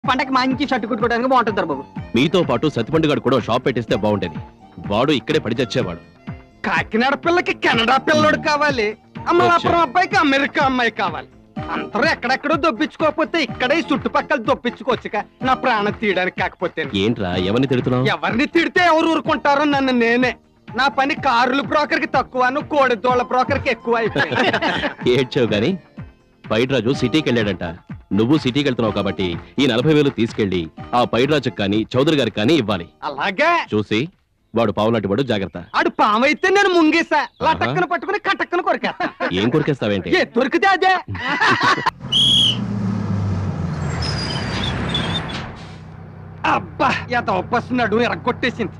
పండగకి మంచి షర్ట్ కుట్టుకోవడానికి బాగుంటుంది బాబు. మీతో పాటు సతిపండు గారు కూడా షాప్ పెట్టిస్తే బాగుండేది. వాడు ఇక్కడే పడి చచ్చేవాడు. కాకినాడ పిల్లకి కెనడా పిల్లోడు కావాలి, అమలాపురం అబ్బాయికి అమెరికా అమ్మాయి కావాలి. అందరూ ఎక్కడెక్కడో దొప్పించుకోకపోతే ఇక్కడే ఈ చుట్టుపక్కల దొప్పించుకోవచ్చుగా, నా ప్రాణం తీయడానికి. కాకపోతే ఏంట్రా ఎవరిని తిడుతున్నావు? ఎవరిని తిడితే ఎవరు ఊరుకుంటారో నన్ను నేనే. నా పని కారుల బ్రోకర్ కి తక్కువ, కోడి దోళ్ల బ్రోకర్ కి ఎక్కువ అయిపోయింది. ఏడ్చావు గాని పైడ్రాజు సిటీకి వెళ్ళాడంట. నువ్వు సిటీకి వెళ్తున్నావు కాబట్టి ఈ 40,000 తీసుకెళ్లి ఆ పైడ్రాజుకి కానీ చౌదరి గారికి కానీ ఇవ్వాలి. అలాగే చూసి వాడు పావులాంటి వాడు, జాగ్రత్త. ఆడు పామైతే నేను ముంగేసా, లటక్కన పట్టుకుని కటక్కన కొరికేస్తా. ఏం కొరికేస్తావేంటి? ఏ దొరికితే అదే. అబ్బా ఎంత ఒప్పస్తున్నాడు, ఎరగొట్టేసింది.